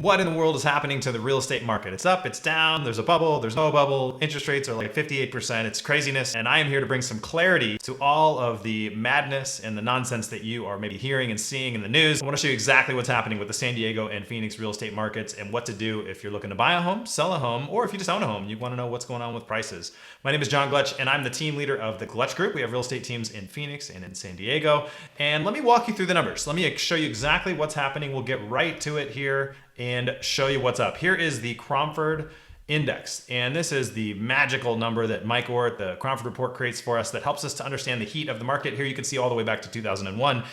what in the world is happening to the real estate market. It's up, it's down, there's a bubble, there's no bubble, interest rates are like 58%, it's craziness. And I am here to bring some clarity to all of the madness and the nonsense that you are maybe hearing and seeing in the news. I want to show you exactly what's happening with the San Diego and Phoenix real estate markets and what to do if you're looking to buy a home, sell a home, or if you just own a home, you want to know what's going on with prices. My name is John Gletch and I'm the team leader of the Gletch Group. We have real estate teams in Phoenix and in San Diego. And let me walk you through the numbers. Let me show you exactly what's happening. We'll get right to it here and show you what's up. Here is the Cromford Index, and this is the magical number that Mike Orr, the Cromford Report, creates for us that helps us to understand the heat of the market. Here you can see all the way back to 2001,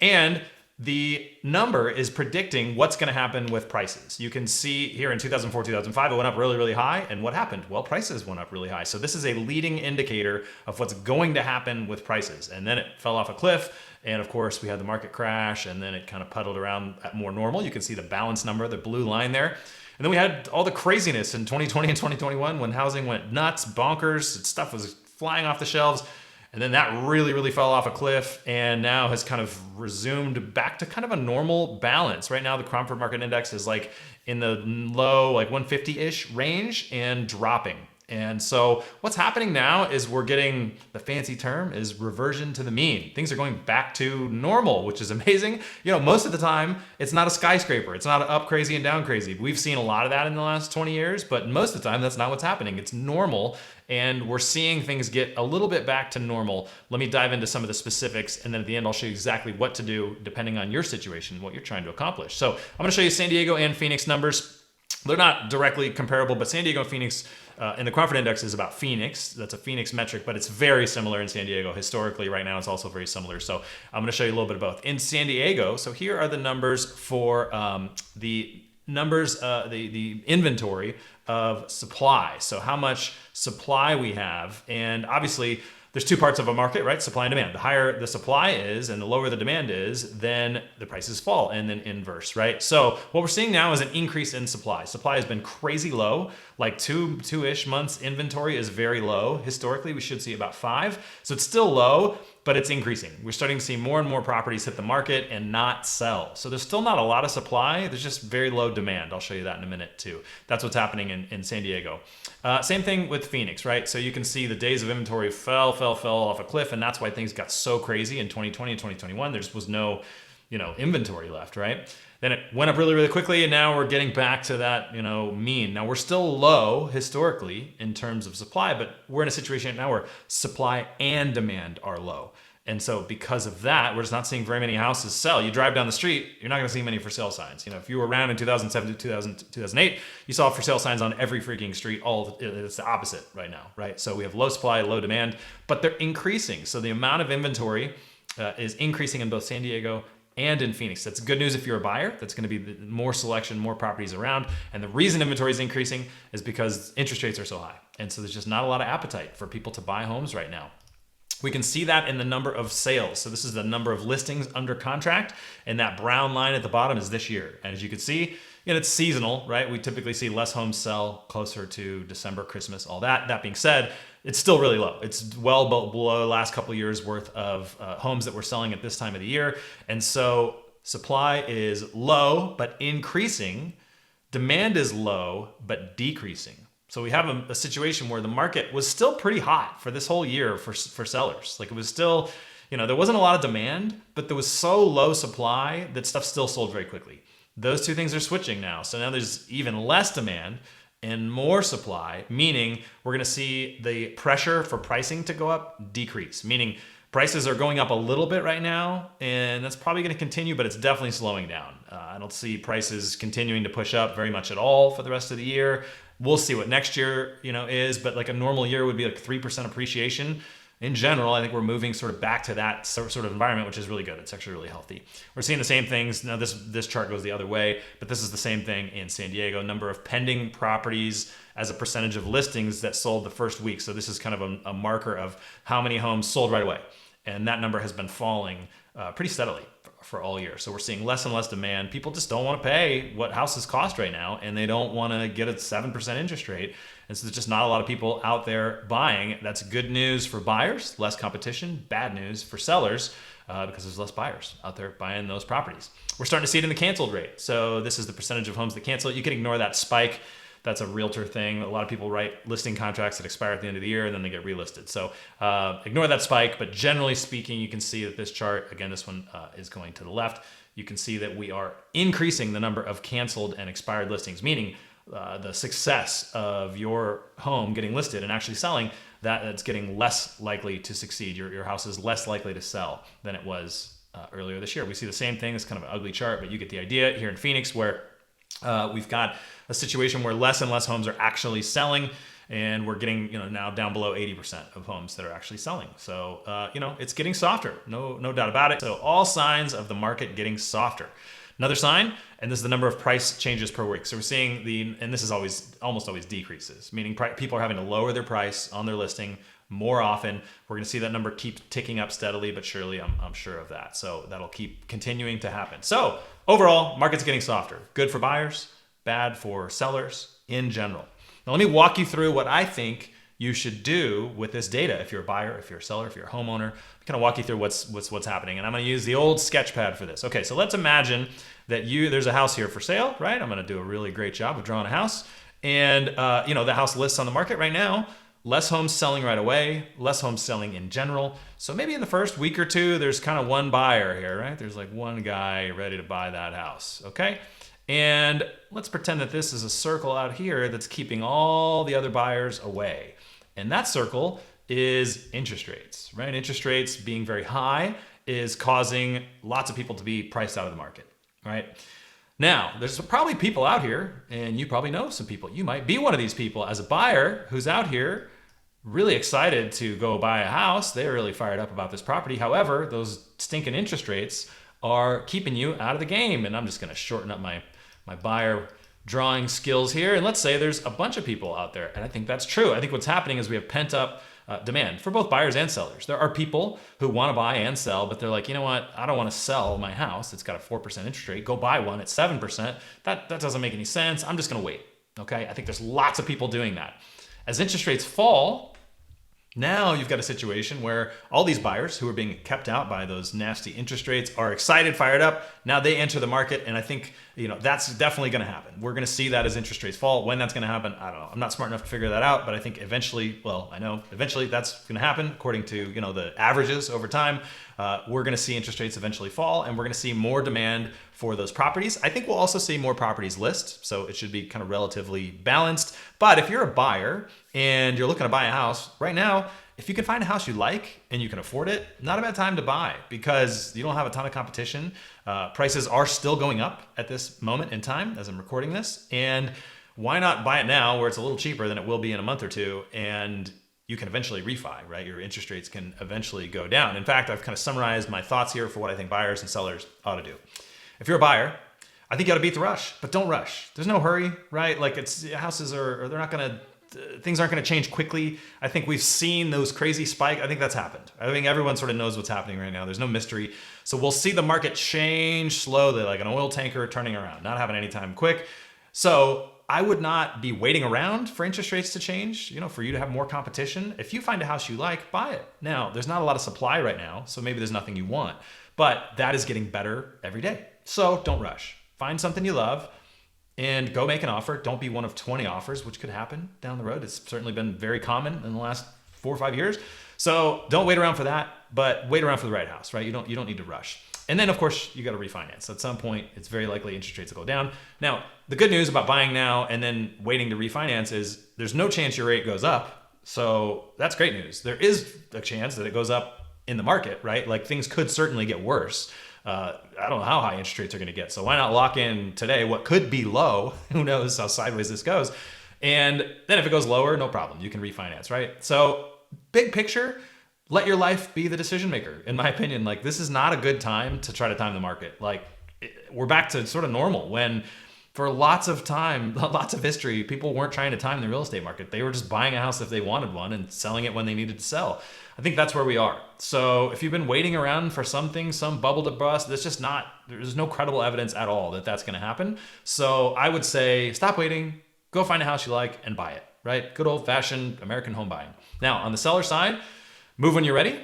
and the number is predicting what's going to happen with prices. You can see here in 2004, 2005, it went up really, really high, and what happened? Well, prices went up really high. So this is a leading indicator of what's going to happen with prices, and then it fell off a cliff. And of course, we had the market crash, and then it kind of puddled around at more normal. You can see the balance number, the blue line there. And then we had all the craziness in 2020 and 2021 when housing went nuts, bonkers, stuff was flying off the shelves. And then that really, really fell off a cliff and now has kind of resumed back to kind of a normal balance. Right now, the Cromford Market Index is like in the low, like 150-ish range and dropping. And so what's happening now is we're getting, the fancy term is reversion to the mean. Things are going back to normal, which is amazing. You know, most of the time, it's not a skyscraper. It's not up crazy and down crazy. We've seen a lot of that in the last 20 years, but most of the time, that's not what's happening. It's normal, and we're seeing things get a little bit back to normal. Let me dive into some of the specifics, and then at the end, I'll show you exactly what to do depending on your situation, what you're trying to accomplish. So I'm gonna show you San Diego and Phoenix numbers. They're not directly comparable, but San Diego and Phoenix, and the Cromford Index is about Phoenix. That's a Phoenix metric, but it's very similar in San Diego. Historically, right now, it's also very similar. So I'm going to show you a little bit of both. In San Diego, so here are the numbers for the inventory of supply. So how much supply we have, and obviously, there's two parts of a market, right? Supply and demand. The higher the supply is and the lower the demand is, then the prices fall, and then inverse, right? So what we're seeing now is an increase in supply. Supply has been crazy low, like two-ish months inventory is very low. Historically, we should see about 5. So it's still low, but it's increasing. We're starting to see more and more properties hit the market and not sell. So there's still not a lot of supply. There's just very low demand. I'll show you that in a minute too. That's what's happening in San Diego. Same thing with Phoenix, right? So you can see the days of inventory fell off a cliff, and that's why things got so crazy in 2020 and 2021. There just was no, inventory left, right? Then it went up really, really quickly, and now we're getting back to that, mean. Now we're still low historically in terms of supply, but we're in a situation now where supply and demand are low. And so because of that, we're just not seeing very many houses sell. You drive down the street, you're not gonna see many for sale signs. If you were around in 2007 to 2008, you saw for sale signs on every freaking street. It's the opposite right now, right? So we have low supply, low demand, but they're increasing. So the amount of inventory is increasing in both San Diego and in Phoenix. That's good news if you're a buyer. That's going to be more selection, more properties around. And the reason inventory is increasing is because interest rates are so high. And so there's just not a lot of appetite for people to buy homes right now. We can see that in the number of sales. So this is the number of listings under contract, and that brown line at the bottom is this year. And as you can see, it's seasonal, right? We typically see less homes sell closer to December, Christmas, all that. That being said, it's still really low. It's well below the last couple of years worth of homes that we're selling at this time of the year. And so supply is low, but increasing. Demand is low, but decreasing. So we have a situation where the market was still pretty hot for this whole year for sellers. Like it was still, there wasn't a lot of demand, but there was so low supply that stuff still sold very quickly. Those two things are switching now. So now there's even less demand and more supply, meaning we're gonna see the pressure for pricing to go up decrease, meaning prices are going up a little bit right now, and that's probably gonna continue, but it's definitely slowing down. I don't see prices continuing to push up very much at all for the rest of the year. We'll see what next year, is, but like a normal year would be like 3% appreciation. In general, I think we're moving sort of back to that sort of environment, which is really good. It's actually really healthy. We're seeing the same things. Now this chart goes the other way, but this is the same thing in San Diego. Number of pending properties as a percentage of listings that sold the first week. So this is kind of a marker of how many homes sold right away. And that number has been falling pretty steadily for all year. So we're seeing less and less demand. People just don't want to pay what houses cost right now, and they don't want to get a 7% interest rate. And so there's just not a lot of people out there buying. That's good news for buyers, less competition. Bad news for sellers, because there's less buyers out there buying those properties. We're starting to see it in the canceled rate. So this is the percentage of homes that cancel. You can ignore that spike. That's a realtor thing. A lot of people write listing contracts that expire at the end of the year and then they get relisted. So ignore that spike. But generally speaking, you can see that this chart, again, this one is going to the left. You can see that we are increasing the number of canceled and expired listings, meaning the success of your home getting listed and actually selling, that's getting less likely to succeed. Your house is less likely to sell than it was earlier this year. We see the same thing. It's kind of an ugly chart, but you get the idea here in Phoenix, where we've got a situation where less and less homes are actually selling, and we're getting now down below 80% of homes that are actually selling. So it's getting softer, no doubt about it. So all signs of the market getting softer. Another sign, and this is the number of price changes per week. So we're seeing and this is almost always decreases, meaning people are having to lower their price on their listing more often. We're going to see that number keep ticking up steadily, but surely I'm sure of that. So that'll keep continuing to happen. So overall, market's getting softer. Good for buyers, bad for sellers in general. Now let me walk you through what I think you should do with this data. If you're a buyer, if you're a seller, if you're a homeowner, I'm kind of walk you through what's happening. And I'm going to use the old Sketchpad for this. Okay, so let's imagine that there's a house here for sale, right? I'm going to do a really great job of drawing a house. And the house lists on the market right now. Less homes selling right away, less homes selling in general. So maybe in the first week or two, there's kind of one buyer here, right? There's like one guy ready to buy that house, okay? And let's pretend that this is a circle out here that's keeping all the other buyers away. And that circle is interest rates, right? Interest rates being very high is causing lots of people to be priced out of the market, right? Now, there's probably people out here, and you probably know some people. You might be one of these people as a buyer who's out here really excited to go buy a house. They're really fired up about this property. However, those stinking interest rates are keeping you out of the game. And I'm just going to shorten up my buyer drawing skills here. And let's say there's a bunch of people out there. And I think that's true. I think what's happening is we have pent up demand for both buyers and sellers. There are people who want to buy and sell, but they're like, you know what? I don't want to sell my house. It's got a 4% interest rate. Go buy one at 7%. That doesn't make any sense. I'm just going to wait. Okay. I think there's lots of people doing that. As interest rates fall, now you've got a situation where all these buyers who are being kept out by those nasty interest rates are excited, fired up. Now they enter the market, and I think that's definitely going to happen. We're going to see that as interest rates fall. When that's going to happen, I don't know. I'm not smart enough to figure that out, but I think eventually that's going to happen according to the averages over time. We're going to see interest rates eventually fall, and we're going to see more demand for those properties. I think we'll also see more properties list, so it should be kind of relatively balanced. But if you're a buyer and you're looking to buy a house right now, if you can find a house you like and you can afford it, not a bad time to buy, because you don't have a ton of competition. Prices are still going up at this moment in time as I'm recording this. And why not buy it now where it's a little cheaper than it will be in a month or two, and you can eventually refi, right? Your interest rates can eventually go down. In fact, I've kind of summarized my thoughts here for what I think buyers and sellers ought to do. If you're a buyer, I think you ought to beat the rush, but don't rush. There's no hurry, right? Like things aren't going to change quickly. I think we've seen those crazy spike. I think that's happened. I think everyone sort of knows what's happening right now. There's no mystery. So we'll see the market change slowly, like an oil tanker turning around, not having any time quick. So I would not be waiting around for interest rates to change, for you to have more competition. If you find a house you like, buy it. Now, there's not a lot of supply right now, so maybe there's nothing you want, but that is getting better every day. So don't rush. Find something you love and go make an offer. Don't be one of 20 offers, which could happen down the road. It's certainly been very common in the last 4 or 5 years. So don't wait around for that, but wait around for the right house, right? You don't need to rush. And then, of course, you got to refinance. At some point, it's very likely interest rates will go down. Now, the good news about buying now and then waiting to refinance is there's no chance your rate goes up. So that's great news. There is a chance that it goes up in the market, right? Like things could certainly get worse. I don't know how high interest rates are going to get. So why not lock in today what could be low? Who knows how sideways this goes? And then if it goes lower, no problem. You can refinance, right? So big picture, let your life be the decision maker. In my opinion, like this is not a good time to try to time the market. Like we're back to sort of normal when for lots of time, lots of history, people weren't trying to time the real estate market. They were just buying a house if they wanted one and selling it when they needed to sell. I think that's where we are. So if you've been waiting around for something, some bubble to bust, there's no credible evidence at all that that's going to happen. So I would say stop waiting, go find a house you like and buy it, right? Good old fashioned American home buying. Now on the seller side, move when you're ready.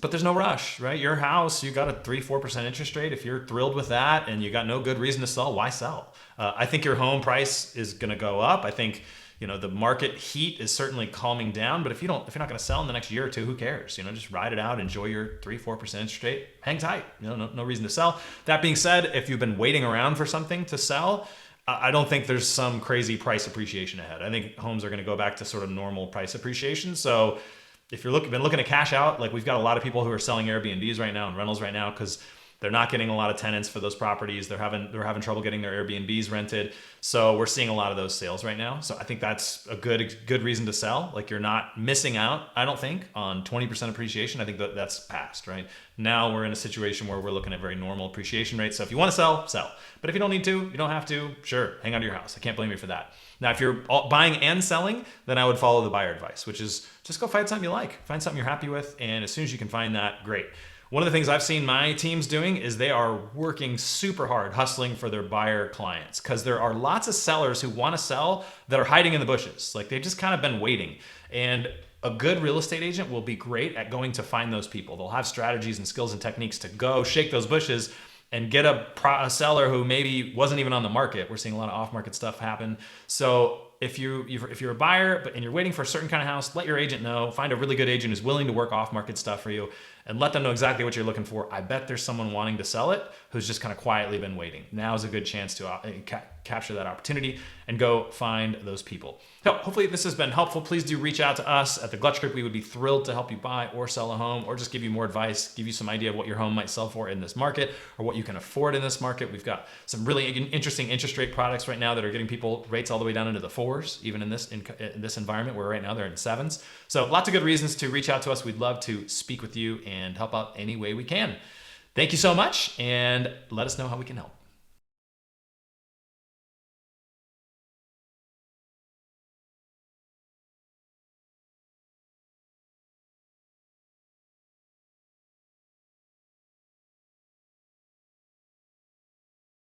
But there's no rush, right? Your house, you got a 3-4% interest rate. If you're thrilled with that and you got no good reason to sell, why sell? I think your home price is going to go up. I think the market heat is certainly calming down. But if you're not going to sell in the next year or two, who cares? Just ride it out, enjoy your 3-4% interest rate, hang tight. No reason to sell. That being said, if you've been waiting around for something to sell, I don't think there's some crazy price appreciation ahead. I think homes are going to go back to sort of normal price appreciation. So if you're been looking to cash out, like we've got a lot of people who are selling Airbnbs right now and rentals right now because they're not getting a lot of tenants for those properties. They're having trouble getting their Airbnbs rented. So we're seeing a lot of those sales right now. So I think that's a good reason to sell. Like you're not missing out, I don't think, on 20% appreciation. I think that's past, right? Now we're in a situation where we're looking at very normal appreciation rates. So if you want to sell. But if you don't need to, you don't have to, sure, hang on to your house. I can't blame you for that. Now, if you're buying and selling, then I would follow the buyer advice, which is just go find something you like, find something you're happy with. And as soon as you can find that, great. One of the things I've seen my teams doing is they are working super hard, hustling for their buyer clients, because there are lots of sellers who want to sell that are hiding in the bushes. Like they've just kind of been waiting. And a good real estate agent will be great at going to find those people. They'll have strategies and skills and techniques to go shake those bushes and get a seller who maybe wasn't even on the market. We're seeing a lot of off-market stuff happen. So if you're a buyer and you're waiting for a certain kind of house, let your agent know. Find a really good agent who's willing to work off-market stuff for you and let them know exactly what you're looking for. I bet there's someone wanting to sell it who's just kind of quietly been waiting. Now is a good chance to capture that opportunity and go find those people. So hopefully this has been helpful. Please do reach out to us at the Glutch Group. We would be thrilled to help you buy or sell a home, or just give you more advice, give you some idea of what your home might sell for in this market or what you can afford in this market. We've got some really interesting interest rate products right now that are getting people rates all the way down into the 4s, even in this environment where right now they're in 7s. So lots of good reasons to reach out to us. We'd love to speak with you and help out any way we can. Thank you so much, and let us know how we can help.